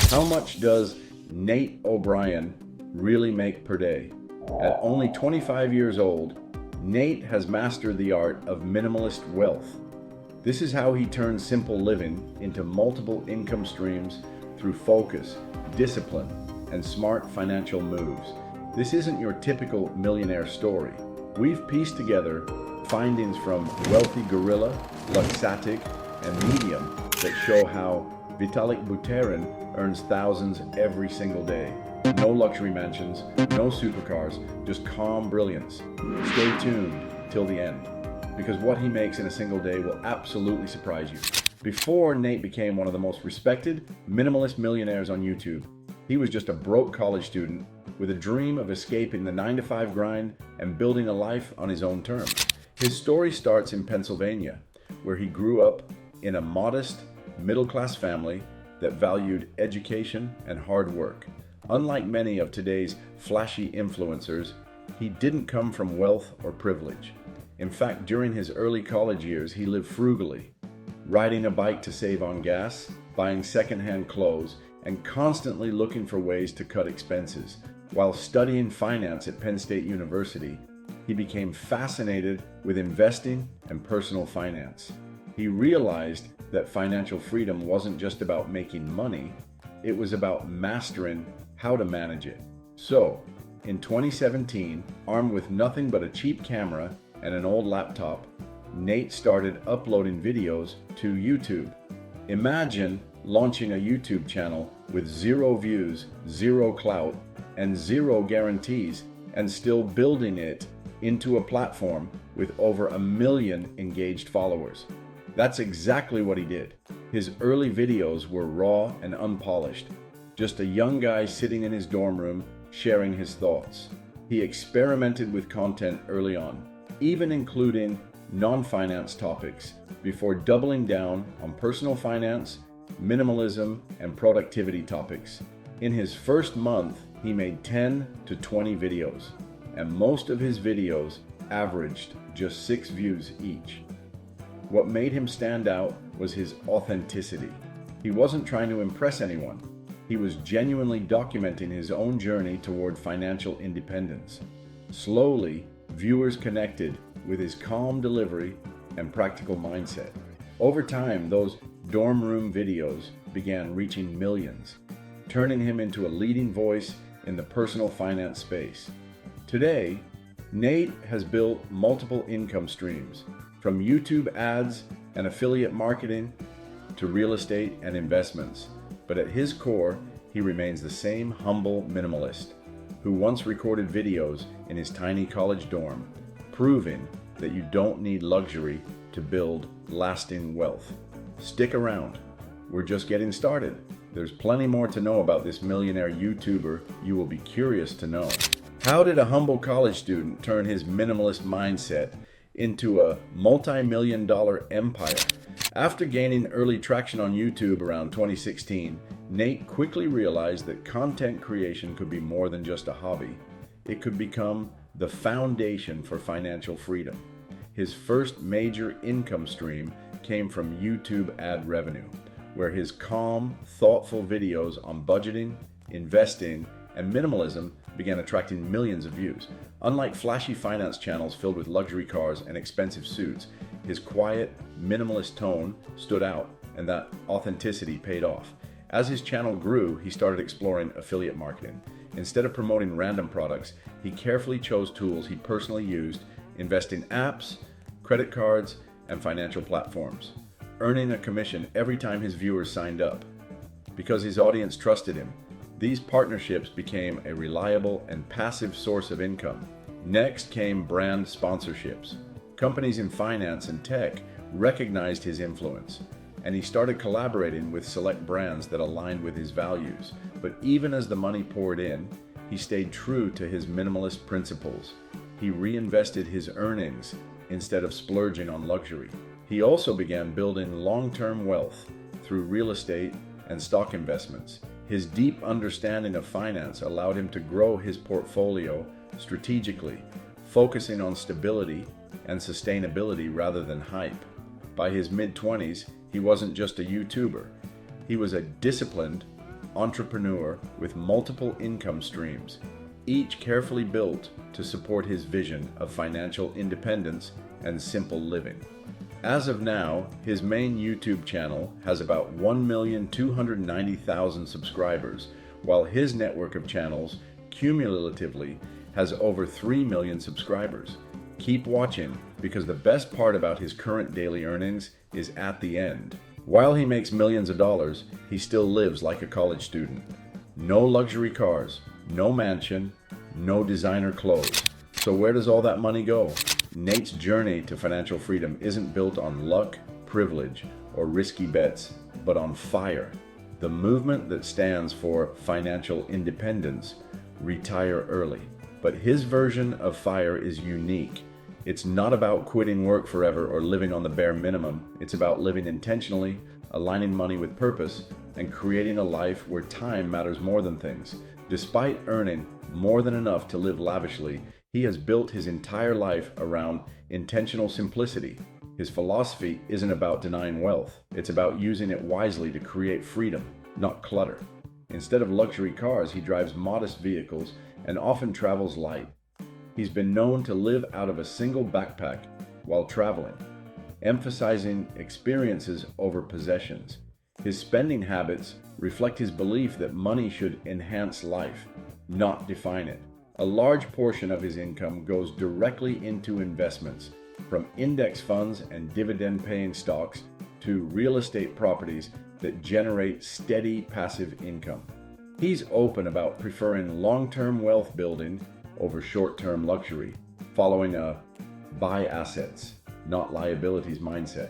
How much does Nate O'Brien really make per day? At only 25 years old, Nate has mastered the art of minimalist wealth. This is how he turns simple living into multiple income streams through focus, discipline, and smart financial moves. This isn't your typical millionaire story. We've pieced together findings from Wealthy Gorilla, Luxatic, and Medium that show how Vitalik Buterin earns thousands every single day. No luxury mansions, no supercars, just calm brilliance. Stay tuned till the end, because what he makes in a single day will absolutely surprise you. Before Nate became one of the most respected minimalist millionaires on YouTube, he was just a broke college student with a dream of escaping the 9-to-5 grind and building a life on his own terms. His story starts in Pennsylvania, where he grew up in a modest, middle-class family that valued education and hard work. Unlike many of today's flashy influencers, he didn't come from wealth or privilege. In fact, during his early college years, he lived frugally, riding a bike to save on gas, buying secondhand clothes, and constantly looking for ways to cut expenses. While studying finance at Penn State University, he became fascinated with investing and personal finance. He realized that financial freedom wasn't just about making money, it was about mastering how to manage it. So, in 2017, armed with nothing but a cheap camera and an old laptop, Nate started uploading videos to YouTube. Imagine launching a YouTube channel with 0 views, 0 clout, and 0 guarantees, and still building it into a platform with over 1 million engaged followers. That's exactly what he did. His early videos were raw and unpolished, just a young guy sitting in his dorm room sharing his thoughts. He experimented with content early on, even including non-finance topics, before doubling down on personal finance, minimalism, and productivity topics. In his first month, he made 10 to 20 videos, and most of his videos averaged just 6 views each. What made him stand out was his authenticity. He wasn't trying to impress anyone. He was genuinely documenting his own journey toward financial independence. Slowly, viewers connected with his calm delivery and practical mindset. Over time, those dorm room videos began reaching millions, turning him into a leading voice in the personal finance space. Today, Nate has built multiple income streams, from YouTube ads and affiliate marketing to real estate and investments. But at his core, he remains the same humble minimalist who once recorded videos in his tiny college dorm, proving that you don't need luxury to build lasting wealth. Stick around. We're just getting started. There's plenty more to know about this millionaire YouTuber you will be curious to know. How did a humble college student turn his minimalist mindset into a multi-million-dollar empire? After gaining early traction on YouTube around 2016, Nate quickly realized that content creation could be more than just a hobby. It could become the foundation for financial freedom. His first major income stream came from YouTube ad revenue, where his calm, thoughtful videos on budgeting, investing, and minimalism began attracting millions of views. Unlike flashy finance channels filled with luxury cars and expensive suits, his quiet, minimalist tone stood out, and that authenticity paid off. As his channel grew, he started exploring affiliate marketing. Instead of promoting random products, he carefully chose tools he personally used, investing in apps, credit cards, and financial platforms, earning a commission every time his viewers signed up. Because his audience trusted him, these partnerships became a reliable and passive source of income. Next came brand sponsorships. Companies in finance and tech recognized his influence, and he started collaborating with select brands that aligned with his values. But even as the money poured in, he stayed true to his minimalist principles. He reinvested his earnings instead of splurging on luxury. He also began building long-term wealth through real estate and stock investments. His deep understanding of finance allowed him to grow his portfolio strategically, focusing on stability and sustainability rather than hype. By his mid-20s, he wasn't just a YouTuber. He was a disciplined, entrepreneur with multiple income streams, each carefully built to support his vision of financial independence and simple living. As of now, his main YouTube channel has about 1,290,000 subscribers, while his network of channels cumulatively has over 3 million subscribers. Keep watching, because the best part about his current daily earnings is at the end. While he makes millions of dollars, he still lives like a college student. No luxury cars, no mansion, no designer clothes. So where does all that money go? Nate's journey to financial freedom isn't built on luck, privilege, or risky bets, but on FIRE, the movement that stands for financial independence, retire early. But his version of FIRE is unique. It's not about quitting work forever or living on the bare minimum. It's about living intentionally, aligning money with purpose, and creating a life where time matters more than things. Despite earning more than enough to live lavishly, he has built his entire life around intentional simplicity. His philosophy isn't about denying wealth. It's about using it wisely to create freedom, not clutter. Instead of luxury cars, he drives modest vehicles and often travels light. He's been known to live out of a single backpack while traveling, emphasizing experiences over possessions. His spending habits reflect his belief that money should enhance life, not define it. A large portion of his income goes directly into investments, from index funds and dividend-paying stocks to real estate properties that generate steady passive income. He's open about preferring long-term wealth building over short-term luxury, following a buy assets, not liabilities mindset.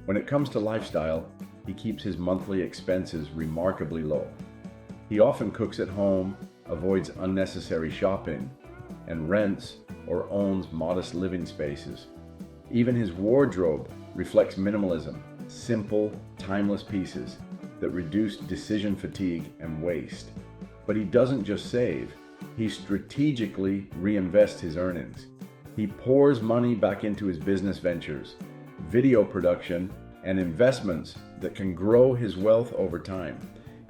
When it comes to lifestyle, he keeps his monthly expenses remarkably low. He often cooks at home, avoids unnecessary shopping, and rents or owns modest living spaces. Even his wardrobe reflects minimalism, simple, timeless pieces that reduce decision fatigue and waste. But he doesn't just save, he strategically reinvests his earnings. He pours money back into his business ventures, video production, and investments that can grow his wealth over time.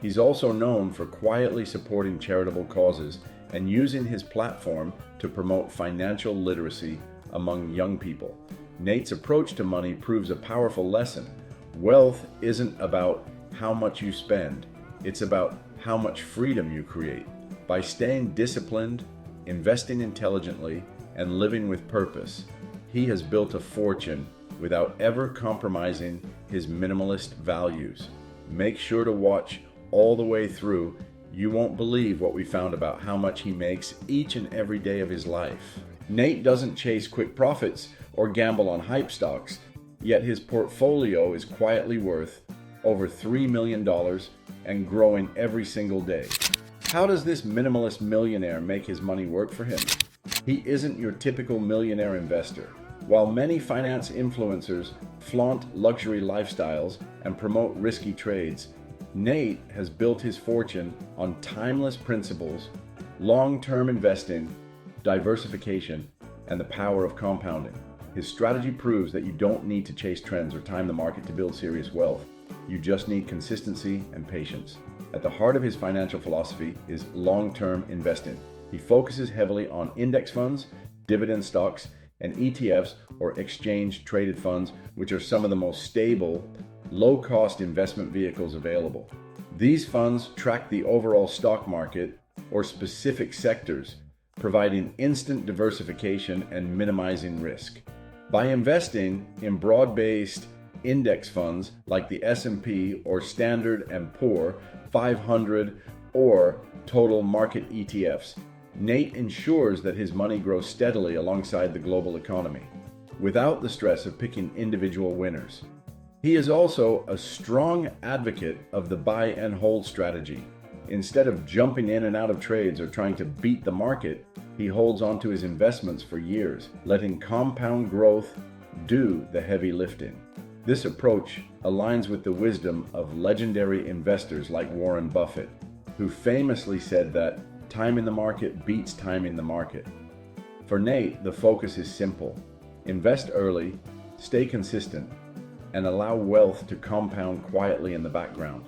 He's also known for quietly supporting charitable causes and using his platform to promote financial literacy among young people. Nate's approach to money proves a powerful lesson. Wealth isn't about how much you spend, it's about how much freedom you create. By staying disciplined, investing intelligently, and living with purpose, he has built a fortune without ever compromising his minimalist values. Make sure to watch all the way through. You won't believe what we found about how much he makes each and every day of his life. Nate doesn't chase quick profits or gamble on hype stocks, yet his portfolio is quietly worth over $3 million and growing every single day. How does this minimalist millionaire make his money work for him? He isn't your typical millionaire investor. While many finance influencers flaunt luxury lifestyles and promote risky trades, Nate has built his fortune on timeless principles, long-term investing, diversification, and the power of compounding. His strategy proves that you don't need to chase trends or time the market to build serious wealth. You just need consistency and patience. At the heart of his financial philosophy is long-term investing. He focuses heavily on index funds, dividend stocks, and ETFs, or exchange-traded funds, which are some of the most stable, low-cost investment vehicles available. These funds track the overall stock market or specific sectors, providing instant diversification and minimizing risk. By investing in broad-based index funds like the S&P or Standard & Poor 500 or total market ETFs, Nate ensures that his money grows steadily alongside the global economy, without the stress of picking individual winners. He is also a strong advocate of the buy and hold strategy. Instead of jumping in and out of trades or trying to beat the market, he holds onto his investments for years, letting compound growth do the heavy lifting. This approach aligns with the wisdom of legendary investors like Warren Buffett, who famously said that time in the market beats time in the market. For Nate, the focus is simple. Invest early, stay consistent, and allow wealth to compound quietly in the background.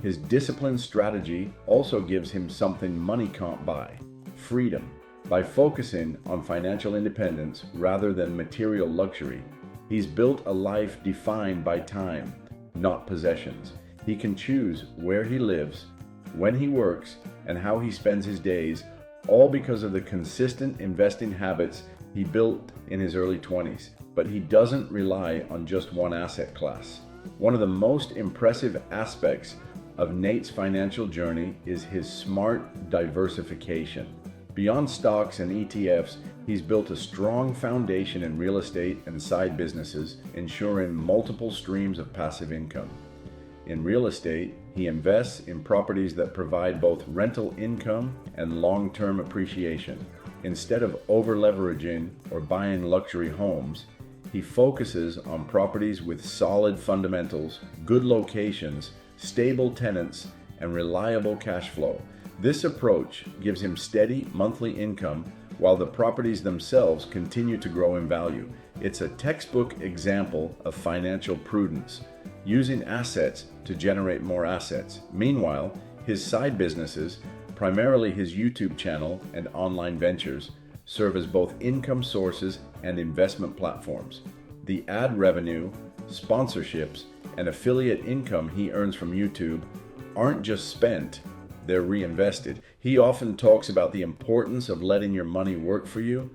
His disciplined strategy also gives him something money can't buy: freedom. By focusing on financial independence rather than material luxury, he's built a life defined by time, not possessions. He can choose where he lives, when he works, and how he spends his days, all because of the consistent investing habits he built in his early 20s. But he doesn't rely on just one asset class. One of the most impressive aspects of Nate's financial journey is his smart diversification. Beyond stocks and ETFs, he's built a strong foundation in real estate and side businesses, ensuring multiple streams of passive income. In real estate, he invests in properties that provide both rental income and long-term appreciation. Instead of over-leveraging or buying luxury homes, he focuses on properties with solid fundamentals, good locations, stable tenants, and reliable cash flow. This approach gives him steady monthly income while the properties themselves continue to grow in value. It's a textbook example of financial prudence, using assets to generate more assets. Meanwhile, his side businesses, primarily his YouTube channel and online ventures, serve as both income sources and investment platforms. The ad revenue, sponsorships, and affiliate income he earns from YouTube aren't just spent, they're reinvested. He often talks about the importance of letting your money work for you,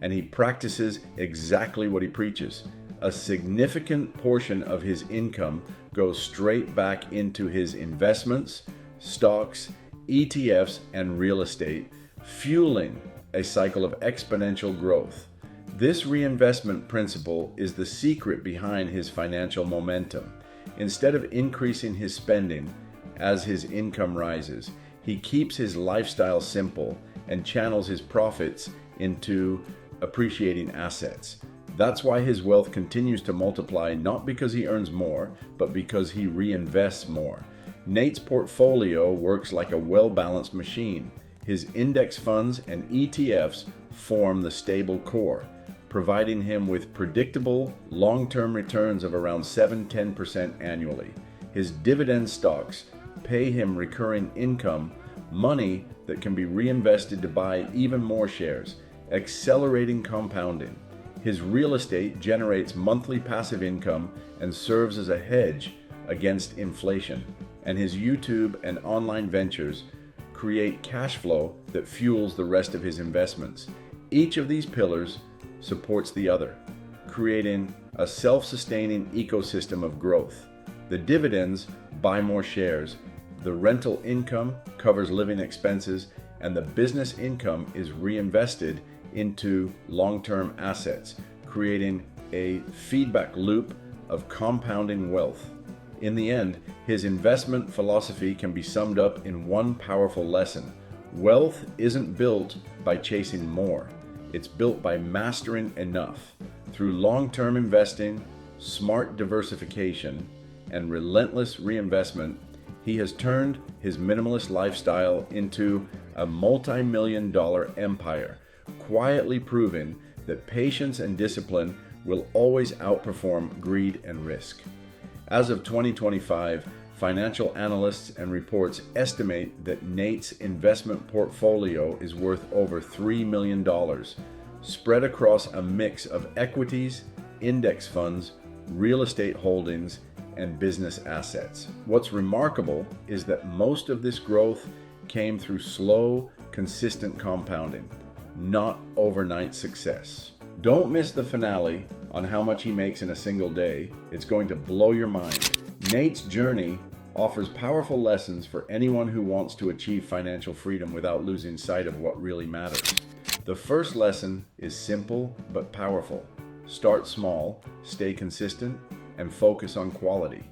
and he practices exactly what he preaches. A significant portion of his income goes straight back into his investments, stocks, ETFs, and real estate, fueling a cycle of exponential growth. This reinvestment principle is the secret behind his financial momentum. Instead of increasing his spending as his income rises, he keeps his lifestyle simple and channels his profits into appreciating assets. That's why his wealth continues to multiply, not because he earns more, but because he reinvests more. Nate's portfolio works like a well-balanced machine. His index funds and ETFs form the stable core, providing him with predictable long-term returns of around 7-10% annually. His dividend stocks pay him recurring income, money that can be reinvested to buy even more shares, accelerating compounding. His real estate generates monthly passive income and serves as a hedge against inflation. And his YouTube and online ventures create cash flow that fuels the rest of his investments. Each of these pillars supports the other, creating a self-sustaining ecosystem of growth. The dividends buy more shares, the rental income covers living expenses, and the business income is reinvested into long-term assets, creating a feedback loop of compounding wealth. In the end, his investment philosophy can be summed up in one powerful lesson. Wealth isn't built by chasing more. It's built by mastering enough. Through long-term investing, smart diversification, and relentless reinvestment, he has turned his minimalist lifestyle into a multi-million-dollar empire, quietly proving that patience and discipline will always outperform greed and risk. As of 2025, financial analysts and reports estimate that Nate's investment portfolio is worth over $3 million, spread across a mix of equities, index funds, real estate holdings, and business assets. What's remarkable is that most of this growth came through slow, consistent compounding, not overnight success. Don't miss the finale on how much he makes in a single day. It's going to blow your mind. Nate's journey offers powerful lessons for anyone who wants to achieve financial freedom without losing sight of what really matters. The first lesson is simple but powerful. Start small, stay consistent, and focus on quality.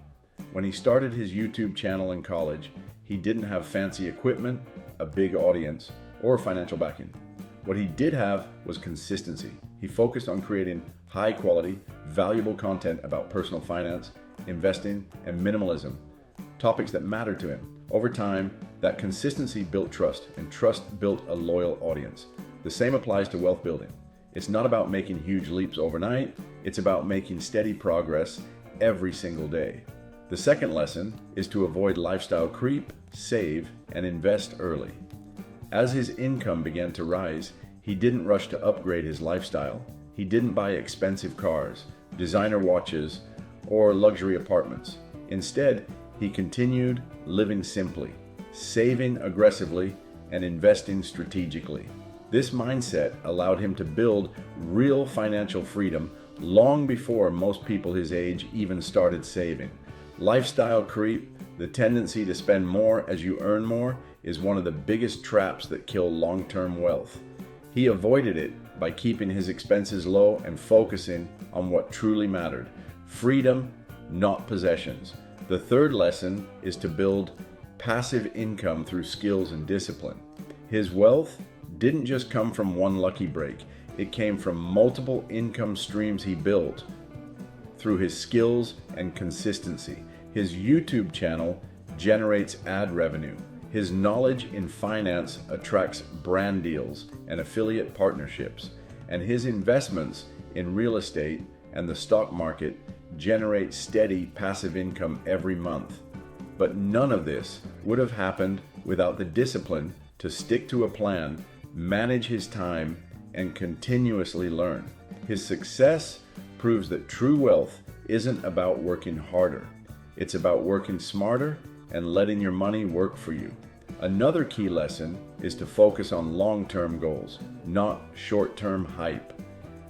When he started his YouTube channel in college, he didn't have fancy equipment, a big audience, or financial backing. What he did have was consistency. He focused on creating high quality, valuable content about personal finance, investing, and minimalism, topics that mattered to him. Over time, that consistency built trust, and trust built a loyal audience. The same applies to wealth building. It's not about making huge leaps overnight, it's about making steady progress every single day. The second lesson is to avoid lifestyle creep, save, and invest early. As his income began to rise, he didn't rush to upgrade his lifestyle. He didn't buy expensive cars, designer watches, or luxury apartments. Instead, he continued living simply, saving aggressively, and investing strategically. This mindset allowed him to build real financial freedom long before most people his age even started saving. Lifestyle creep, the tendency to spend more as you earn more, is one of the biggest traps that kill long-term wealth. He avoided it by keeping his expenses low and focusing on what truly mattered: freedom, not possessions. The third lesson is to build passive income through skills and discipline. His wealth didn't just come from one lucky break. It came from multiple income streams he built through his skills and consistency. His YouTube channel generates ad revenue. His knowledge in finance attracts brand deals and affiliate partnerships. And his investments in real estate and the stock market generate steady passive income every month. But none of this would have happened without the discipline to stick to a plan, manage his time, and continuously learn. His success proves that true wealth isn't about working harder. It's about working smarter and letting your money work for you. Another key lesson is to focus on long-term goals, not short-term hype.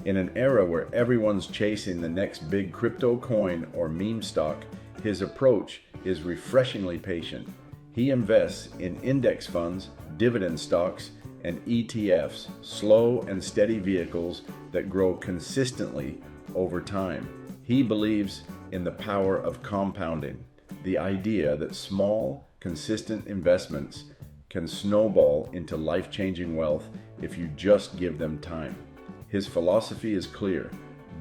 In an era where everyone's chasing the next big crypto coin or meme stock, his approach is refreshingly patient. He invests in index funds, dividend stocks, and ETFs, slow and steady vehicles that grow consistently over time. He believes in the power of compounding, the idea that small, consistent investments can snowball into life-changing wealth if you just give them time. His philosophy is clear.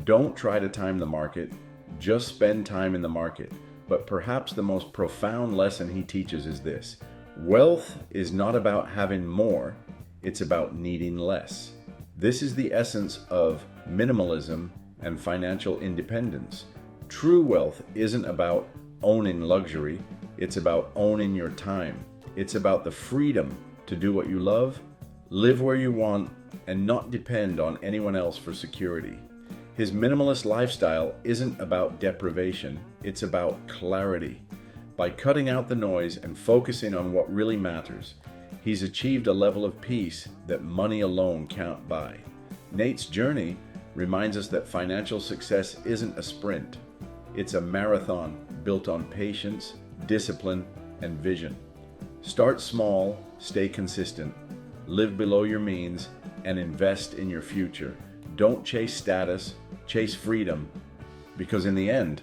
Don't try to time the market, just spend time in the market. But perhaps the most profound lesson he teaches is this: wealth is not about having more, it's about needing less. This is the essence of minimalism and financial independence. True wealth isn't about owning luxury, it's about owning your time. It's about the freedom to do what you love, live where you want, and not depend on anyone else for security. His minimalist lifestyle isn't about deprivation, it's about clarity. By cutting out the noise and focusing on what really matters, he's achieved a level of peace that money alone can't buy. Nate's journey reminds us that financial success isn't a sprint. It's a marathon built on patience, discipline, and vision. Start small, stay consistent, live below your means, and invest in your future. Don't chase status, chase freedom, because in the end,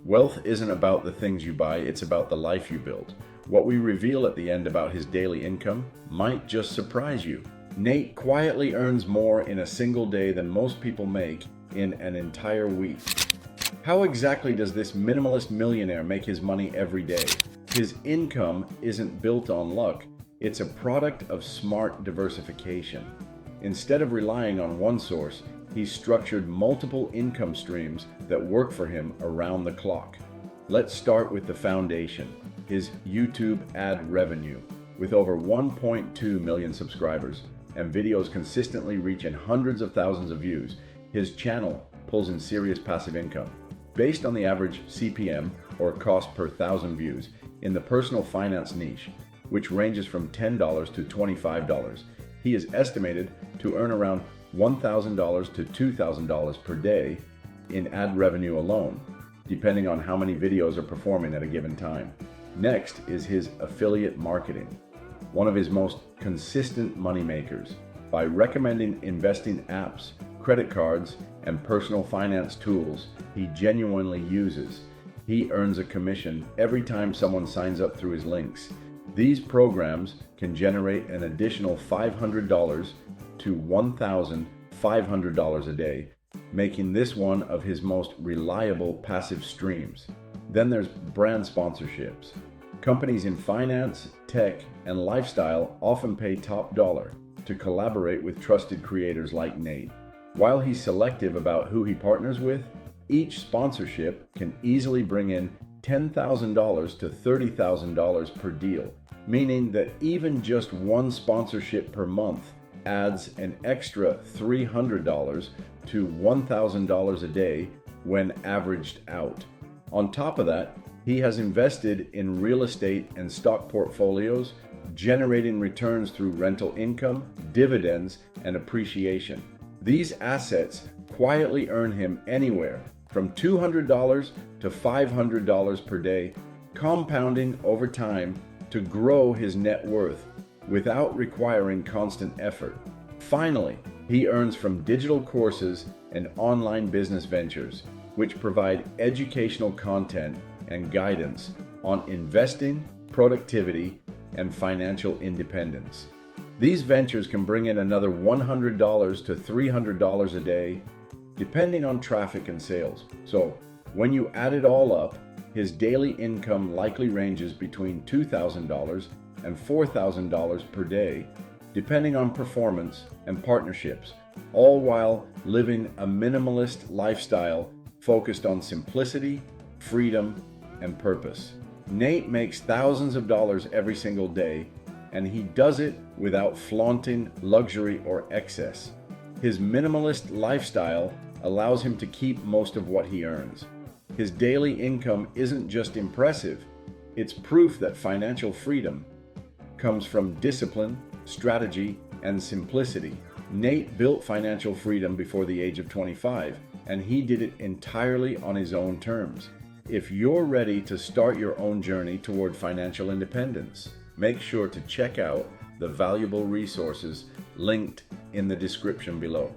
wealth isn't about the things you buy, it's about the life you build. What we reveal at the end about his daily income might just surprise you. Nate quietly earns more in a single day than most people make in an entire week. How exactly does this minimalist millionaire make his money every day? His income isn't built on luck, it's a product of smart diversification. Instead of relying on one source, he's structured multiple income streams that work for him around the clock. Let's start with the foundation, his YouTube ad revenue. With over 1.2 million subscribers and videos consistently reaching hundreds of thousands of views, his channel pulls in serious passive income. Based on the average CPM, or cost per thousand views, in the personal finance niche, which ranges from $10 to $25, he is estimated to earn around $1,000 to $2,000 per day in ad revenue alone, depending on how many videos are performing at a given time. Next is his affiliate marketing, one of his most consistent money makers. By recommending investing apps, credit cards, and personal finance tools he genuinely uses, he earns a commission every time someone signs up through his links. These programs can generate an additional $500 to $1,500 a day, making this one of his most reliable passive streams. Then there's brand sponsorships. Companies in finance, tech, and lifestyle often pay top dollar to collaborate with trusted creators like Nate. While he's selective about who he partners with, each sponsorship can easily bring in $10,000 to $30,000 per deal, meaning that even just one sponsorship per month adds an extra $300 to $1,000 a day when averaged out. On top of that, he has invested in real estate and stock portfolios, generating returns through rental income, dividends, and appreciation. These assets quietly earn him anywhere from $200 to $500 per day, compounding over time to grow his net worth without requiring constant effort. Finally, he earns from digital courses and online business ventures, which provide educational content and guidance on investing, productivity, and financial independence. These ventures can bring in another $100 to $300 a day, depending on traffic and sales. So, when you add it all up, his daily income likely ranges between $2,000 and $4,000 per day, depending on performance and partnerships, all while living a minimalist lifestyle focused on simplicity, freedom, and purpose. Nate makes thousands of dollars every single day, and he does it without flaunting luxury or excess. His minimalist lifestyle allows him to keep most of what he earns. His daily income isn't just impressive, it's proof that financial freedom comes from discipline, strategy, and simplicity. Nate built financial freedom before the age of 25, and he did it entirely on his own terms. If you're ready to start your own journey toward financial independence, make sure to check out the valuable resources linked in the description below.